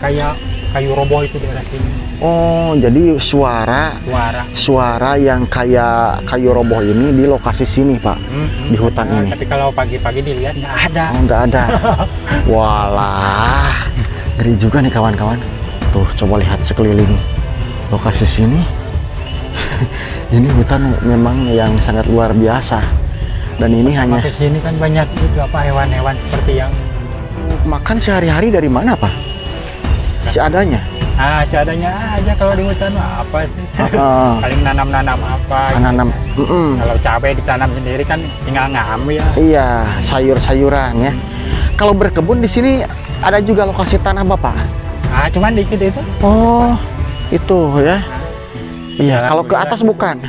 kayak kayu roboh itu daerah sini. Oh, jadi suara yang kayak kayu roboh ini di lokasi sini, Pak. Di hutan ini. Tapi kalau pagi-pagi dilihat nggak ada. Oh, nggak ada. Walah, ngeri juga nih kawan-kawan. Tuh, coba lihat sekeliling lokasi sini. Ini hutan memang yang sangat luar biasa. Dan ini hanya ke sini kan banyak juga Pak hewan-hewan seperti yang makan sehari-hari dari mana, Pak? Seadanya. seadanya aja kalau di hutan apa sih? Paling nanam-nanam apa? Nanam. Kalau cabai ditanam sendiri kan tinggal ngambil ya. Iya, sayur-sayuran ya. Kalau berkebun di sini ada juga lokasi tanah Bapak. Cuman dikit itu. Oh, itu ya. Iya, kalau ke atas bukan.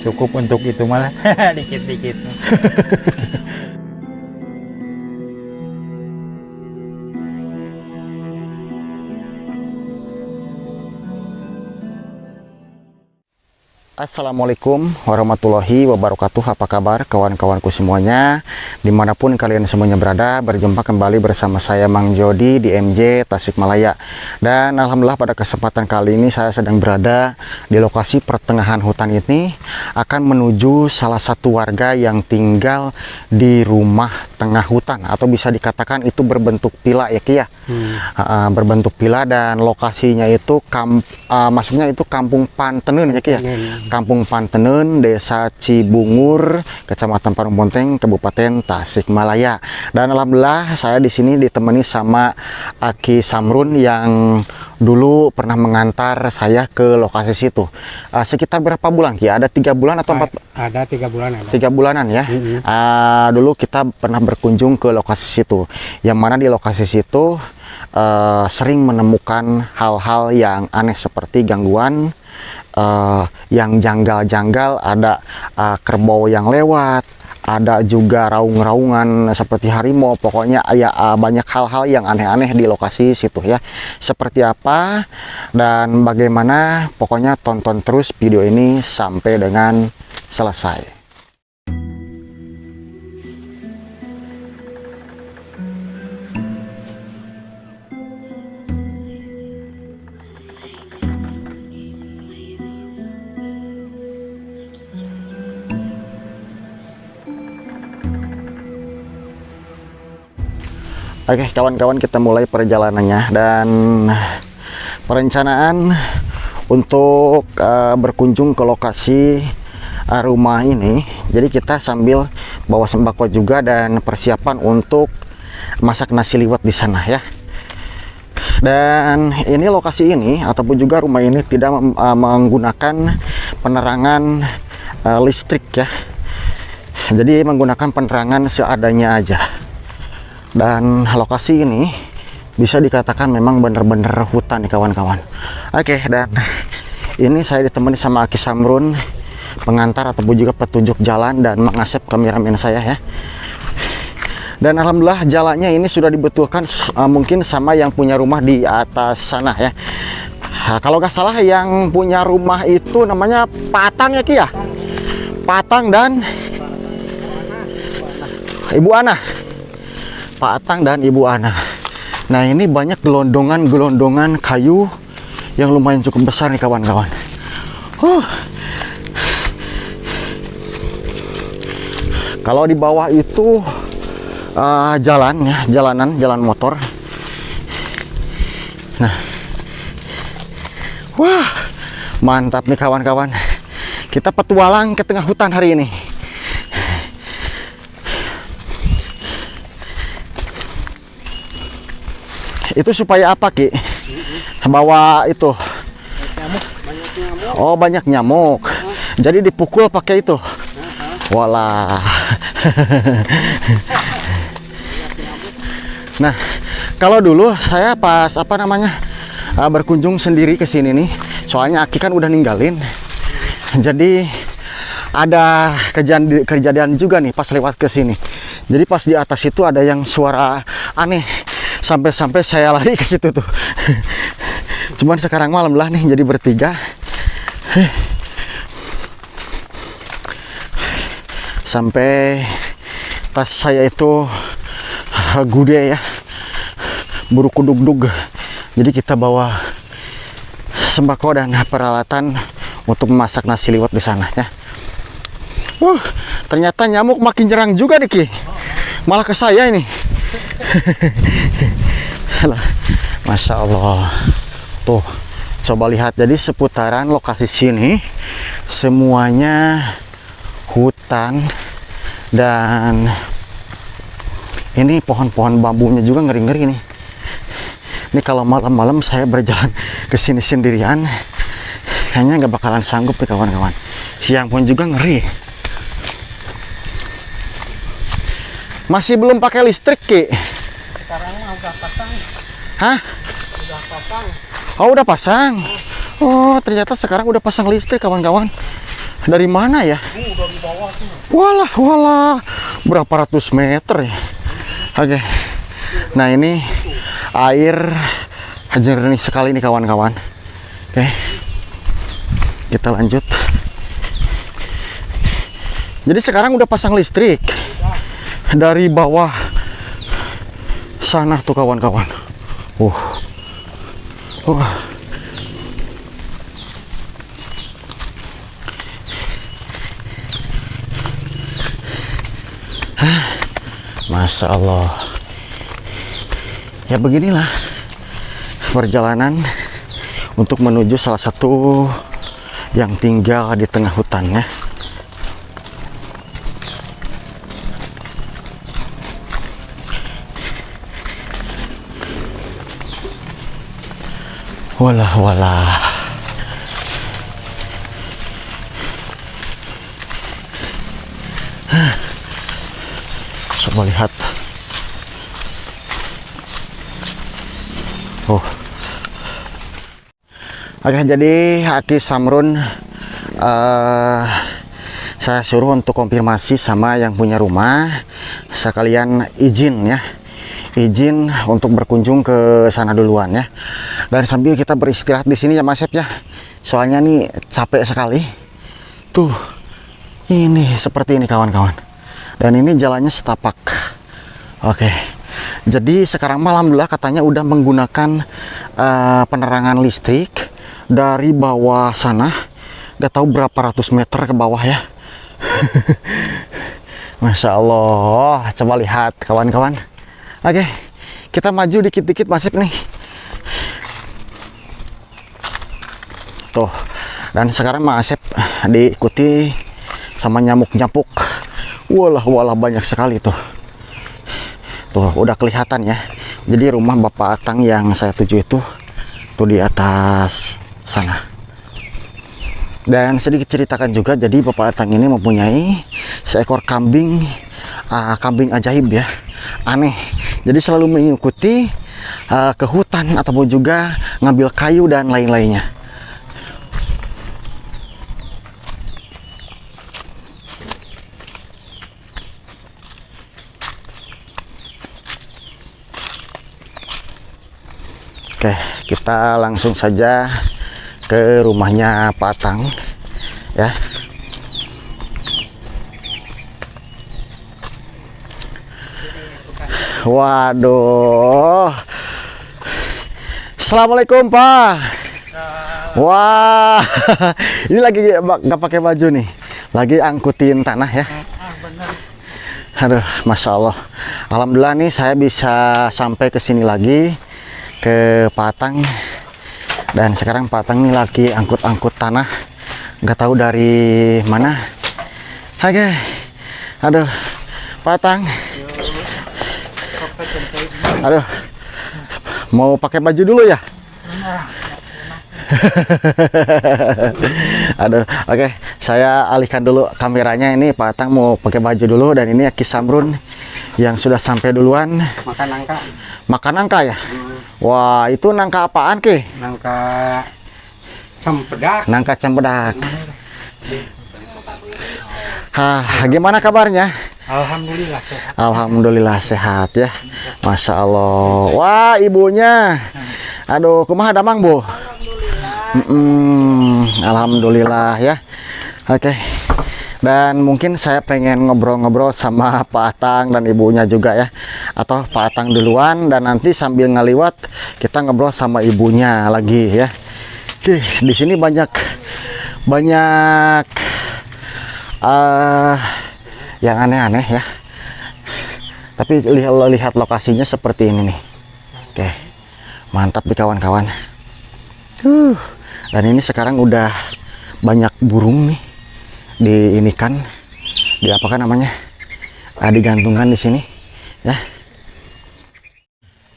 Cukup untuk itu malah dikit-dikit. Assalamualaikum warahmatullahi wabarakatuh. Apa kabar kawan-kawanku semuanya, dimanapun kalian semuanya berada. Berjumpa kembali bersama saya Mang Jody di MJ Tasikmalaya. Dan alhamdulillah pada kesempatan kali ini saya sedang berada di lokasi pertengahan hutan ini, akan menuju salah satu warga yang tinggal di rumah tengah hutan, atau bisa dikatakan itu berbentuk pila ya Ki ya. Berbentuk pila, dan lokasinya itu maksudnya itu Kampung Pantenun ya Ki ya. Kampung Pantenun, Desa Cibungur, Kecamatan Parung Ponteng, Kabupaten Tasikmalaya. Dan alhamdulillah saya di sini ditemani sama Aki Samrun yang dulu pernah mengantar saya ke lokasi situ. Sekitar berapa bulan Ki? Ada 3 bulan atau 4? Ada 3 bulan. 3 bulanan ya. Dulu kita pernah berkunjung ke lokasi situ, yang mana di lokasi situ sering menemukan hal-hal yang aneh seperti gangguan yang janggal-janggal, ada kerbau yang lewat, ada juga raung-raungan seperti harimau. Pokoknya ya banyak hal-hal yang aneh-aneh di lokasi situ ya. Seperti apa dan bagaimana, pokoknya tonton terus video ini sampai dengan selesai. Oke kawan-kawan, kita mulai perjalanannya. Dan perencanaan untuk berkunjung ke lokasi rumah ini, jadi kita sambil bawa sembako juga dan persiapan untuk masak nasi liwet di sana ya. Dan ini lokasi ini ataupun juga rumah ini tidak menggunakan penerangan listrik ya, jadi menggunakan penerangan seadanya aja. Dan lokasi ini bisa dikatakan memang benar-benar hutan nih kawan-kawan. Oke, dan ini saya ditemani sama Aki Samrun, pengantar ataupun juga petunjuk jalan dan mengasep kameramen saya ya. Dan alhamdulillah jalannya ini sudah dibetulkan mungkin sama yang punya rumah di atas sana ya. Kalau nggak salah yang punya rumah itu namanya Patang ya Ki ya. Patang dan Ibu Ana. Pak Atang dan Ibu Ana. Nah ini banyak gelondongan kayu yang lumayan cukup besar nih kawan-kawan. Kalau di bawah itu jalan ya, jalan motor. Nah, wah mantap nih kawan-kawan. Kita petualang ke tengah hutan hari ini. Itu supaya apa Ki? Bawa itu. Oh banyak nyamuk. Jadi dipukul pakai itu. Walah. Nah, kalau dulu saya pas berkunjung sendiri ke sini nih, soalnya Aki kan udah ninggalin. Jadi ada kejadian juga nih pas lewat ke sini. Jadi pas di atas itu ada yang suara aneh. Sampai saya lari ke situ tuh. Cuman sekarang malam lah nih, jadi bertiga. Sampai tas saya itu gude ya, buru kudug-dug. Jadi kita bawa sembako dan peralatan untuk memasak nasi liwet di sana ya. Ternyata nyamuk makin jerang juga nih Ki. Malah ke saya ini. Masya Allah. Tuh, coba lihat. Jadi seputaran lokasi sini semuanya hutan, dan ini pohon-pohon bambunya juga ngeri-ngeri nih. Ini kalau malam-malam saya berjalan ke sini sendirian, kayaknya nggak bakalan sanggup nih kawan-kawan. Siang pun juga ngeri. Masih belum pakai listrik Ki? Sekarang mah udah pasang. Hah? Udah pasang. Oh, udah pasang. Oh, ternyata sekarang udah pasang listrik kawan-kawan. Dari mana ya? Udah di bawah sih. Walah, berapa ratus meter ya? Oke. Nah, ini air jernih sekali nih kawan-kawan. Oke. Kita lanjut. Jadi sekarang udah pasang listrik. Dari bawah sana tuh kawan-kawan. Masya Allah. Ya beginilah perjalanan untuk menuju salah satu yang tinggal di tengah hutannya. Walah. Coba lihat. Oke, jadi Aki Samrun saya suruh untuk konfirmasi sama yang punya rumah, sekalian izin untuk berkunjung ke sana duluan ya. Dan sambil kita beristirahat di sini ya Mas Sep ya. Soalnya nih capek sekali. Tuh. Ini seperti ini kawan-kawan. Dan ini jalannya setapak. Oke. Jadi sekarang malam alhamdulillah katanya udah menggunakan penerangan listrik dari bawah sana. Gak tahu berapa ratus meter ke bawah ya. Masya Allah. Coba lihat kawan-kawan. Oke. Kita maju dikit-dikit Mas Sep nih. Tuh. Dan sekarang Mas Sep diikuti sama nyamuk-nyamuk. Walah banyak sekali tuh. Tuh udah kelihatan ya. Jadi rumah Bapak Atang yang saya tuju itu tuh di atas sana. Dan sedikit ceritakan juga, jadi Bapak Atang ini mempunyai seekor kambing, kambing ajaib ya, aneh. Jadi selalu mengikuti ke hutan ataupun juga ngambil kayu dan lain-lainnya. Oke, kita langsung saja ke rumahnya Pak Atang ya. Waduh. Assalamualaikum Pak. Wah, ini lagi nggak pakai baju nih, lagi angkutin tanah ya. Aduh, Masya Allah. Alhamdulillah nih saya bisa sampai ke sini lagi, ke Pak Atang. Dan sekarang Pak Atang nih lagi angkut-angkut tanah, nggak tahu dari mana. Oke, aduh Pak Atang, aduh mau pakai baju dulu ya. Aduh, oke, saya alihkan dulu kameranya. Ini Pak Atang mau pakai baju dulu, dan ini Aki Samrun yang sudah sampai duluan. Makan nangka. Makan nangka ya? Wah, itu nangka apaan Ki? Nangka cempedak. Nangka cempedak. Gimana kabarnya? Alhamdulillah sehat. Alhamdulillah sehat ya. Masya Allah. Wah, ibunya. Aduh, kumaha damang Bu? Alhamdulillah ya. Oke. Dan mungkin saya pengen ngobrol-ngobrol sama Pak Atang dan ibunya juga ya, atau Pak Atang duluan dan nanti sambil ngeliwat kita ngobrol sama ibunya lagi ya. Oke, di sini banyak yang aneh-aneh ya. Tapi lihat lokasinya seperti ini nih. Oke, mantap nih kawan-kawan. Dan ini sekarang udah banyak burung nih diinikan, apakan namanya, digantungkan di sini ya.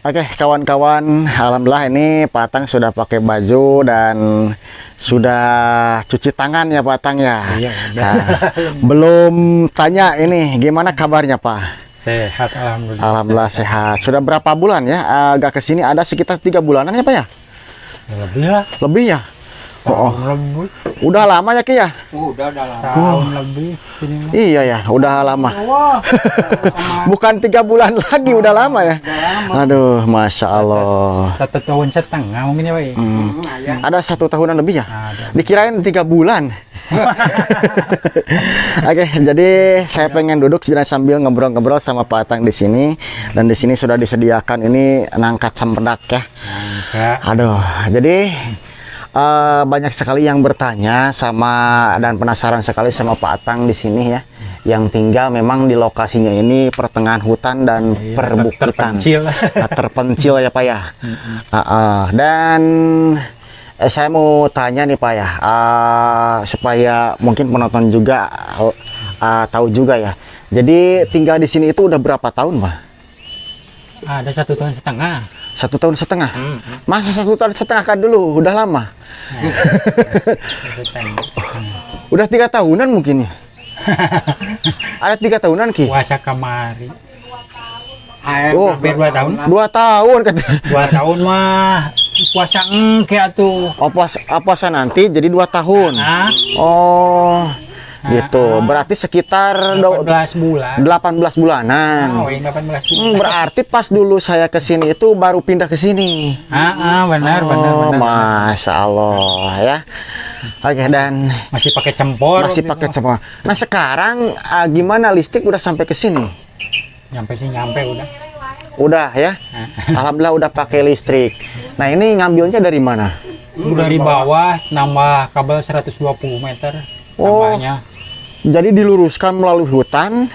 Oke kawan-kawan, alhamdulillah ini Pak Atang sudah pakai baju dan sudah cuci tangan ya Pak Atang ya. Iya, Nah, belum tanya ini gimana kabarnya Pak? Sehat, alhamdulillah. Alhamdulillah sehat. Sudah berapa bulan ya agak kesini? Ada sekitar 3 bulanan ya Pak ya? Lebih lah. Lebih ya? Oh, Tahun lebih. udah lama ya Ki ya? Udah dalam. Tahun lebih. Sini mah. Iya ya, udah lama. Wah. Bukan 3 bulan lagi, udah lama ya. Aduh, masya Allah. 1 tahun setengah mungkin ya Pak. Ada 1 tahunan lebih ya? Ada. Dikirain 3 bulan. Oke, jadi saya pengen duduk dan sambil ngobrol-ngobrol sama Pak Atang di sini. Dan di sini sudah disediakan ini nangka cempedak ya. Enggak. Aduh, jadi banyak sekali yang bertanya sama dan penasaran sekali sama Pak Atang di sini ya, yang tinggal memang di lokasinya ini pertengahan hutan dan perbukitan, terpencil ya Pak ya. Dan saya mau tanya nih Pak ya, supaya mungkin penonton juga tahu juga ya. Jadi tinggal di sini itu udah berapa tahun Pak? Ada 1 tahun setengah. 1 tahun setengah. Masa 1 tahun setengah kan dulu udah lama. Udah 3 tahunan mungkin ya. Ada 3 tahunan Ki. Puasa kemari. Oh, Hampir 2 tahun. 2 tahun katanya. 2 tahun mah puasa engke atuh. Oh, puasa nanti jadi 2 tahun. Nah, Oh, gitu. Berarti sekitar 18 bulan. 18 bulanan. Oh, 18 bulan. Berarti pas dulu saya ke sini itu baru pindah ke sini. Benar. Masya Allah ya. Oke, dan Masih pakai cempor. masih gitu. pakai semua. Nah sekarang gimana listrik udah sampai ke sini? Nyampe udah. Udah ya. Alhamdulillah udah pakai listrik. Nah ini ngambilnya dari mana? Dari bawah nambah kabel 120 meter Oh. tambahnya. Jadi diluruskan melalui hutan,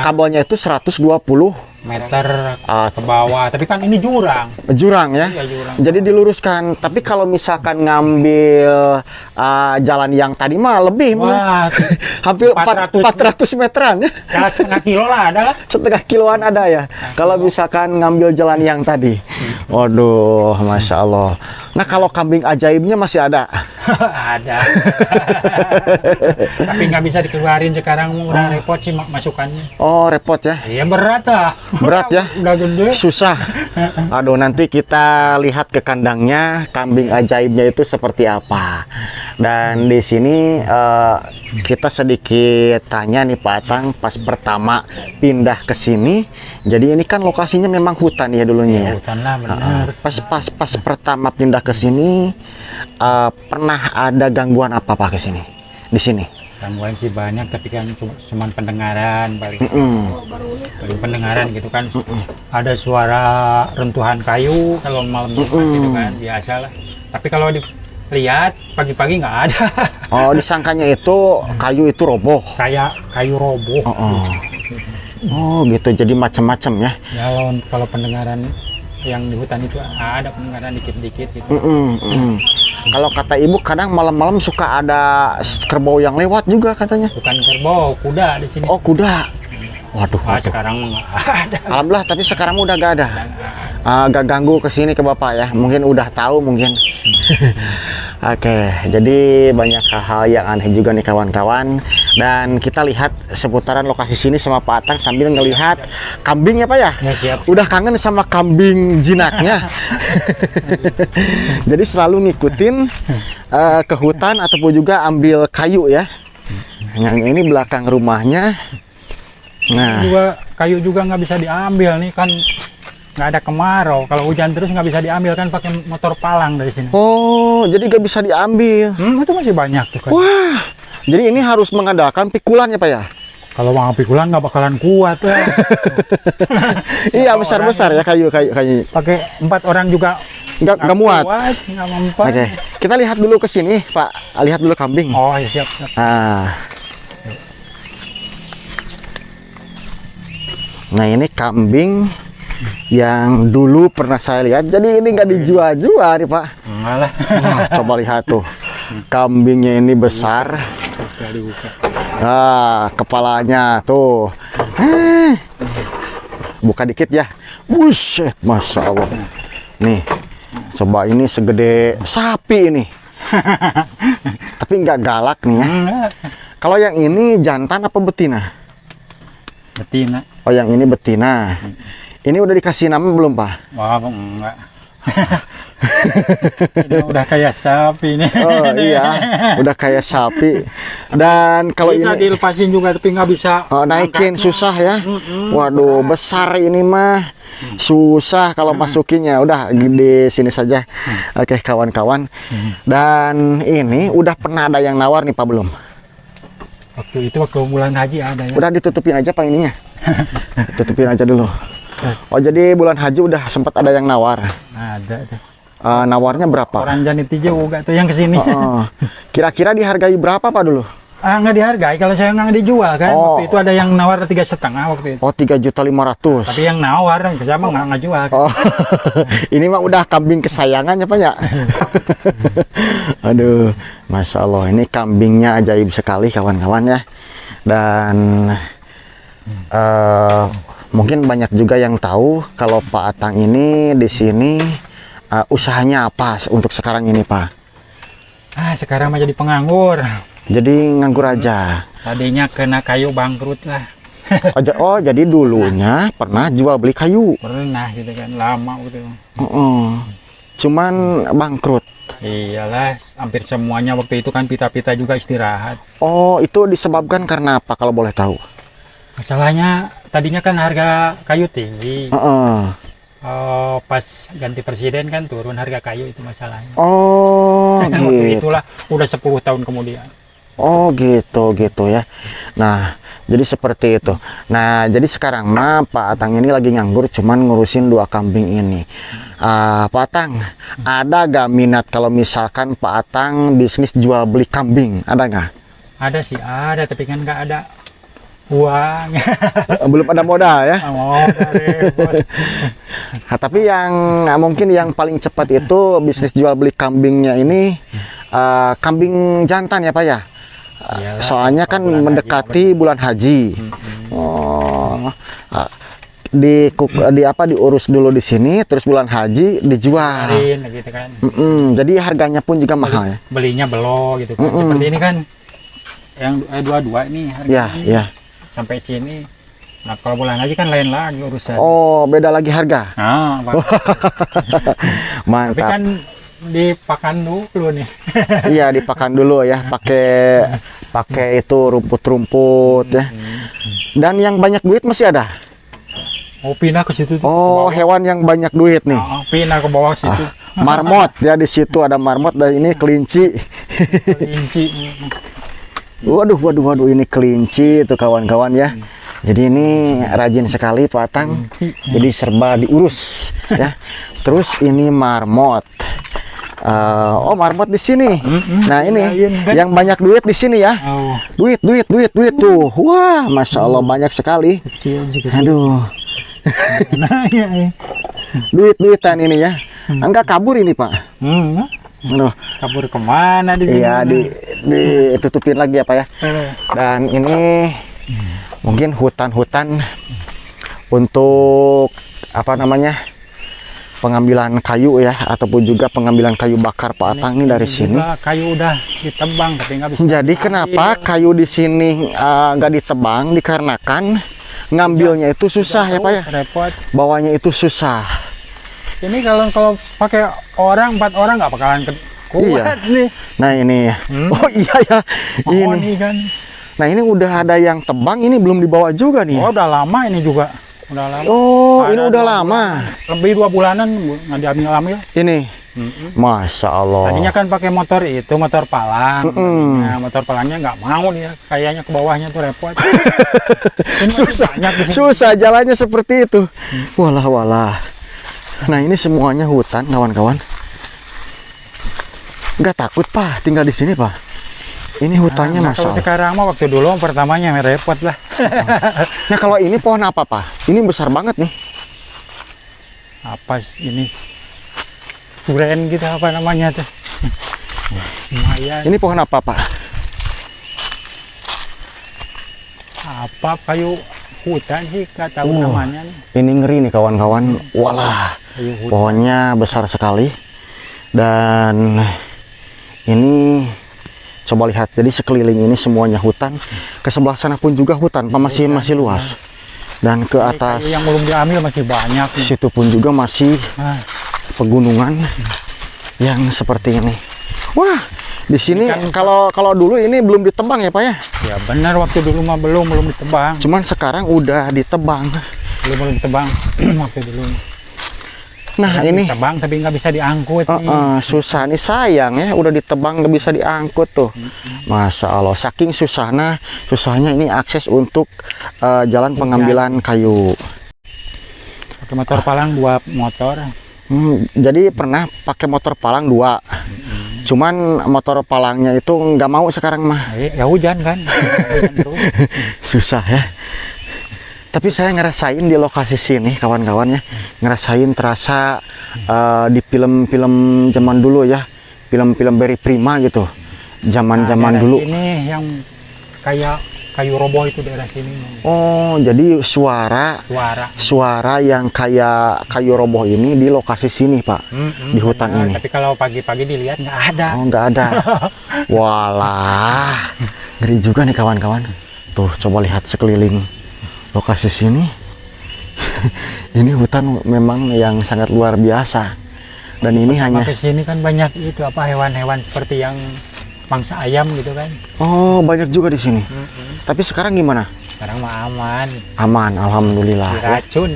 kabelnya itu 120 Meter ke bawah. Tapi kan ini jurang. jurang ya. Iya, jurang. Jadi diluruskan. Tapi kalau misalkan ngambil jalan yang tadi mah lebih, Wah, hampir 400 400 meteran ya. ya setengah kilo lah ada lah. Setengah kiloan ada ya. Kalau misalkan ngambil jalan yang tadi. Waduh, masya Allah. Nah kalau kambing ajaibnya masih ada. Ada. Tapi nggak bisa dikeluarin sekarang, udah repot sih masukannya. Oh repot ya. Iya berat ah. Berat ya. Udah gede. Susah. Aduh, nanti kita lihat ke kandangnya kambing ajaibnya itu seperti apa. Dan di sini kita sedikit tanya nih Pak Atang pas pertama pindah ke sini. Jadi ini kan lokasinya memang hutan ya dulunya ya. Hutan lah benar. Pas pertama pindah ke sini pernah ada gangguan apa Pak ke sini? Di sini. Gangguan sih banyak, tapi kan cuma pendengaran paling pendengaran gitu kan. Ada suara rentuhan kayu kalau malam Jumat gitu kan, biasa lah. Tapi kalau dilihat pagi-pagi nggak ada. Oh, disangkanya itu kayu itu roboh. Kayak kayu roboh. Oh, gitu. Jadi macam-macam ya. Ya kalau pendengaran yang di hutan itu ada pendengaran dikit-dikit gitu. Kalau kata ibu kadang malam-malam suka ada kerbau yang lewat juga katanya. Bukan kerbau, kuda di sini. Oh, kuda. Waduh, Sekarang nggak ada. Alhamdulillah, tapi sekarang udah gak ada. Gak ganggu ke sini ke Bapak ya. Mungkin udah tahu mungkin. Oke, jadi banyak hal-hal yang aneh juga nih kawan-kawan. Dan kita lihat seputaran lokasi sini sama Pak Atang sambil ngelihat kambing ya Pak ya? Ya, siap. Udah kangen sama kambing jinaknya. Jadi selalu ngikutin ke hutan ataupun juga ambil kayu ya. Yang ini belakang rumahnya. Nah, Kayu juga nggak bisa diambil nih kan, nggak ada kemarau. Kalau hujan terus nggak bisa diambil kan, pakai motor palang dari sini. oh jadi gak bisa diambil. Itu masih banyak tuh kan. Wah, Jadi ini harus mengandalkan pikulan ya Pak ya? Kalau mau pikulan nggak bakalan kuat lah. Iya besar-besar ya kayu. Pakai 4 orang juga Nggak muat. Nggak mempan. Oke, kita lihat dulu ke sini Pak. Lihat dulu kambing. Oh ya, siap. Nah ini kambing yang dulu pernah saya lihat. Jadi ini nggak dijual-jual nih Pak. Enggak lah. Wah, coba lihat tuh. Kambingnya ini besar. Dibuka. Nah, kepalanya tuh. Buka dikit ya. Buset, Masya Allah. Nih, coba ini segede sapi ini. Tapi nggak galak nih ya. Kalau yang ini jantan apa betina? Betina. Oh, yang ini betina. Ini udah dikasih nama belum, Pak? Wah, enggak. Ini udah kayak sapi nih. Oh iya, udah kayak sapi. Dan kalau bisa ini dilepasin juga tapi nggak bisa naikin susah ya. Waduh, besar ini mah. Susah kalau masukinnya. Udah di sini saja. Oke, kawan-kawan. Dan ini udah pernah ada yang nawar nih Pak belum? Waktu itu waktu bulan haji ada ya. Udah ditutupin aja Pak ininya. Tutupin aja dulu. Oh, jadi bulan haji udah sempat ada yang nawar. Ada tuh. Nawarnya berapa? Orang Janiti juga tuh yang kesini. Kira-kira dihargai berapa Pak dulu? Nggak dihargai kalau saya nggak dijual kan. Oh. Waktu itu ada yang nawar 3,5 waktu itu. Oh, 3.500.000. Tapi yang nawar saya mah nggak jual. Kan? Oh, ini mah udah kambing kesayangannya Pak ya. Aduh, Masya Allah, ini kambingnya ajaib sekali kawan-kawan ya. Dan mungkin banyak juga yang tahu kalau Pak Atang ini di sini usahanya apa untuk sekarang ini Pak? Sekarang mah jadi penganggur. Jadi nganggur aja. Tadinya kena kayu bangkrut lah. Oh, jadi dulunya pernah jual beli kayu. Pernah gitu kan, lama gitu. Cuman bangkrut. Iyalah, hampir semuanya waktu itu kan pita-pita juga istirahat. Oh, itu disebabkan karena apa kalau boleh tahu? Masalahnya tadinya kan harga kayu tinggi. Pas ganti presiden kan turun harga kayu, itu masalahnya. Oh, waktu gitu. itulah udah 10 tahun kemudian. Oh, gitu ya. Nah, jadi seperti itu. Nah, jadi sekarang mah Pak Atang ini lagi nganggur cuman ngurusin 2 kambing ini. Pak Atang, ada gak minat kalau misalkan Pak Atang bisnis jual beli kambing? Ada nggak? Ada sih, ada, tapi kan nggak ada uang. Belum ada modal ya? Nah, tapi yang mungkin yang paling cepat itu bisnis jual beli kambingnya ini kambing jantan ya Pak ya? Iyalah, soalnya kan mendekati bulan haji. Diurus dulu di sini, terus bulan haji dijual. Gitu kan. Jadi harganya pun juga mahal ya. Belinya belum gitu kan. Seperti ini kan yang 22 ini harganya. Ya. Sampai sini. Nah, kalau bulan haji kan lain lagi urusan. Oh, beda lagi harga. Mantap. Tapi kan dipakan dulu nih. Iya, dipakan dulu ya, pakai itu rumput-rumput ya. Dan yang banyak duit masih ada. Oh, pindah ke situ. Oh, hewan yang banyak duit nih. Pindah ke bawah situ. Marmot ya, di situ ada marmot dan ini kelinci. Waduh, ini kelinci itu kawan-kawan ya. Jadi ini rajin sekali Pak Atang. Jadi serba diurus ya. Terus ini marmot. Marmot di sini. Nah, ini yang banyak duit di sini ya. Duit tuh. Wah, Masya Allah banyak sekali. Aduh. Duitan ini ya. Enggak kabur ini Pak. Aduh. Kabur kemana di sini? Iya, ditutupin lagi ya Pak ya. Dan ini mungkin hutan-hutan untuk pengambilan kayu ya, ataupun juga pengambilan kayu bakar Pak Atang ini dari sini. Kayu udah ditebang tapi nggak bisa. Jadi kenapa kayu di sini nggak ditebang? Dikarenakan ngambilnya itu susah ya Pak ya. Repot. Bawanya itu susah. Ini kalau pakai 4 orang nggak bakalan kuat nih. Nah ini. Oh iya ya. Ini kan. Nah ini udah ada yang tebang, ini belum dibawa juga nih. Oh, udah lama ini juga. Udah lama. Oh, ini udah lama. Lebih 2 bulanan nggak diambil. Ini. Masya Allah. Tadinya kan pakai motor itu, motor palang. Tadinya motor palangnya nggak mau nih, kayaknya ke bawahnya tuh repot. Susah, banyak di sini. susah jalannya seperti itu. Walah walah. Nah ini semuanya hutan kawan-kawan. Nggak takut Pak tinggal di sini Pak? Ini hutannya Nah, kalau masalah. sekarang mah waktu dulu pertamanya repot lah. Nah kalau ini pohon apa Pak? Ini besar banget nih. Apa ini? Duren gitu apa namanya tuh? Lumayan. Ini pohon apa Pak? Apa kayu hutan sih, nggak tahu namanya nih. Ini ngeri nih kawan-kawan. Walah, Kayu hutan. pohonnya besar sekali. Dan ini coba lihat, jadi sekeliling ini semuanya hutan. Ke sebelah sana pun juga hutan, Pak, masih luas. Dan ke atas Kayu yang belum diambil masih banyak nih. situ pun juga masih Nah, pegunungan yang seperti ini. Wah, di sini Ini kan- kalau dulu ini belum ditebang ya Pak ya? ya benar, waktu dulu mah belum ditebang. Cuman sekarang udah ditebang. Belum ditebang waktu dulu. Nah Sekarang ini ditebang tapi nggak bisa diangkut nih. susah nih, sayang ya, udah ditebang nggak bisa diangkut tuh. Masya Allah, saking susahnya ini akses untuk jalan pengambilan kayu. Pakai motor palang 2 motor. Jadi pernah pakai motor palang 2. Cuman motor palangnya itu nggak mau sekarang mah. Ya hujan kan. Hujan terus. Susah ya. Tapi saya ngerasain di lokasi sini kawan-kawan ya, ngerasain terasa di film-film zaman dulu ya, film-film Barry Prima gitu, zaman-zaman Daerah dulu. Ini yang kayak kayu roboh itu daerah sini. Oh, jadi suara yang kayak kayu roboh ini di lokasi sini Pak, di hutan ini. Tapi kalau pagi-pagi dilihat nggak ada. Oh, nggak ada. Walah, ngeri juga nih kawan-kawan. Tuh, coba lihat sekeliling lokasi sini. Ini hutan memang yang sangat luar biasa. Dan ini hanya Ke sini kan banyak itu apa hewan-hewan seperti yang mangsa ayam gitu kan. oh, banyak juga di sini. Tapi sekarang gimana? Sekarang mah aman, Aman, alhamdulillah. ya. diracun.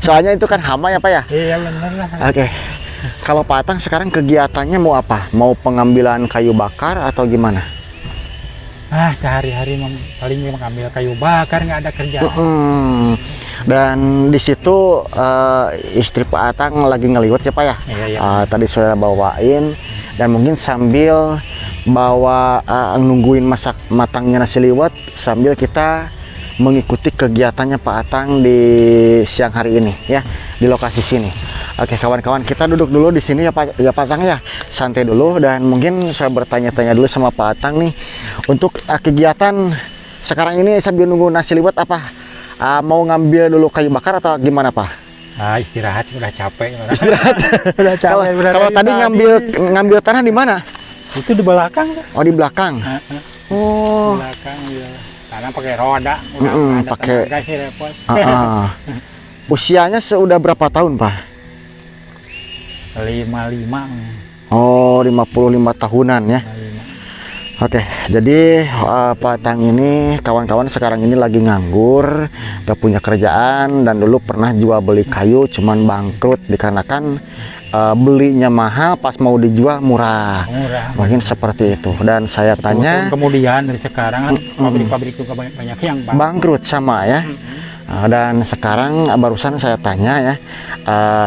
Soalnya itu kan hama ya Pak ya. Iya bener lah. Oke. Kalau Pak Atang sekarang kegiatannya mau apa? Mau pengambilan kayu bakar atau gimana? Sehari-hari paling mengambil kayu bakar, nggak ada kerjaan. Dan di situ istri Pak Atang lagi ngeliwat ya Pak ya. Iya. Tadi sudah bawain, dan mungkin sambil bawa nungguin masak matangnya nasi liwet sambil kita mengikuti kegiatannya Pak Atang di siang hari ini ya, di lokasi sini. Oke kawan-kawan, kita duduk dulu di sini ya Pak Atang ya, santai dulu, dan mungkin saya bertanya-tanya dulu sama Pak Atang nih untuk kegiatan sekarang ini sambil nunggu nasi liwet apa? Mau ngambil dulu kayu bakar atau gimana Pak? Istirahat, udah capek. Istirahat. Udah capek. Kalau tadi ngambil tanah di mana? Itu di belakang. Oh, di belakang. Oh. Belakang ya. Karena pakai roda. Pakai. Tenaga sih repot. Usianya sudah berapa tahun Pak? 55. Oh, 55 tahunan ya. 55. Oke, jadi Pak Atang ini kawan-kawan sekarang ini lagi nganggur, gak punya kerjaan, dan dulu pernah jual beli kayu cuman bangkrut dikarenakan belinya mahal, pas mau dijual murah. Mungkin seperti itu. Dan saya tanya, kemudian dari sekarang kan pabrik-pabrik juga banyak yang bangkrut sama ya. Dan sekarang barusan saya tanya ya,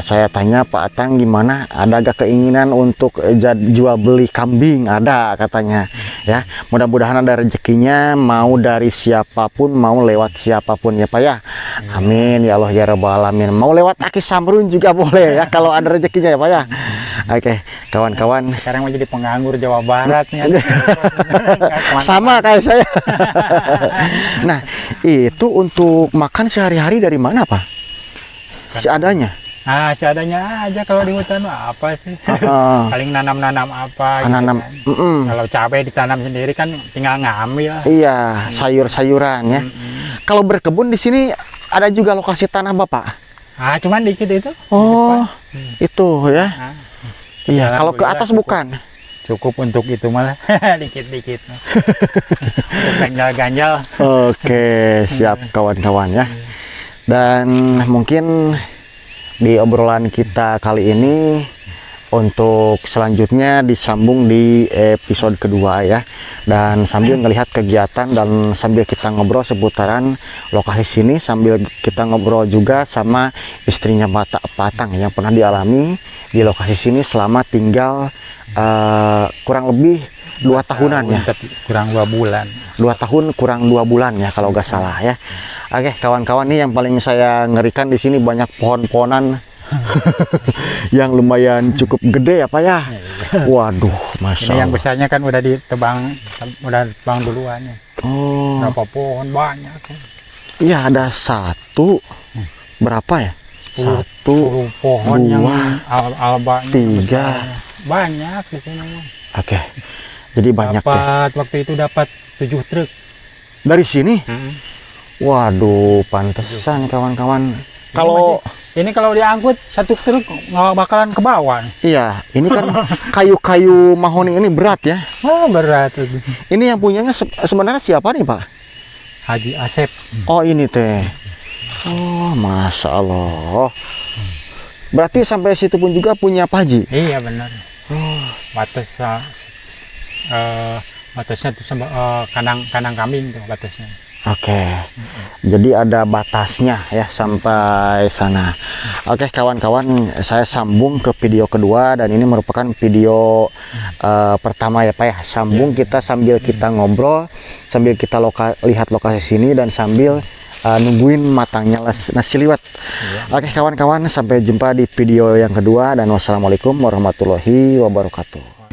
saya tanya Pak Atang gimana, ada gak keinginan untuk jual beli kambing? Ada katanya ya, mudah-mudahan ada rezekinya, mau dari siapapun, mau lewat siapapun ya Pak ya. Amin ya Allah ya Rabbal Alamin. Mau lewat Aki Samrun juga boleh ya kalau ada rezekinya ya Pak ya. Oke kawan-kawan, sekarang mau jadi penganggur Jawa Barat nih. sama kayak saya. Nah itu untuk makan sehari-hari dari mana Pak? Seadanya? Seadanya aja kalau di hutan apa sih? Paling nanam-nanam apa nanam gitu kan. Kalau cabai ditanam sendiri kan tinggal ngambil. Iya, sayur-sayuran ya. Kalau berkebun di sini ada juga lokasi tanah Bapak? Cuman dikit itu. Oh, itu ya. Iya, kalau ke atas bukan? Cukup untuk itu malah dikit-dikit. Ganjal-ganjal. Oke, siap kawan-kawan ya. Dan mungkin di obrolan kita kali ini. Untuk selanjutnya disambung di episode kedua ya, dan sambil melihat kegiatan dan sambil kita ngobrol seputaran lokasi sini, sambil kita ngobrol juga sama istrinya Patang yang pernah dialami di lokasi sini selama tinggal kurang lebih 2 tahunan ya, kurang 2 bulan, 2 tahun kurang 2 bulan ya kalau nggak salah ya. Oke kawan-kawan, nih yang paling saya ngerikan di sini banyak pohon-pohonan yang lumayan cukup gede ya Pak ya. Waduh, masya ini yang Allah. besarnya kan udah ditebang duluan ya. Oh Berapa pohon banyak. iya, ada 1 berapa ya, 10 pohon yang albanya 3 banyak di sini. oke, jadi banyak ya Waktu itu dapat 7 truk. dari sini. Waduh, pantesan kawan-kawan. Kalau ini kalau diangkut 1 truk nggak bakalan ke bawah. iya, ini kan kayu-kayu mahoni ini berat ya. Oh, berat. Ini yang punyanya sebenarnya siapa nih Pak? Haji Asep. Oh ini teh. Oh masya Allah. Berarti sampai situ pun juga punya Pak Haji. Iya benar. Batasnya itu kandang kambing tuh batasnya. Oke, jadi ada batasnya ya sampai sana. Oke kawan-kawan, saya sambung ke video kedua dan ini merupakan video pertama ya Pak ya. Sambung kita sambil kita ngobrol, sambil kita lihat lokasi sini dan sambil nungguin matangnya nasi liwet. Oke kawan-kawan, sampai jumpa di video yang kedua dan wassalamualaikum warahmatullahi wabarakatuh.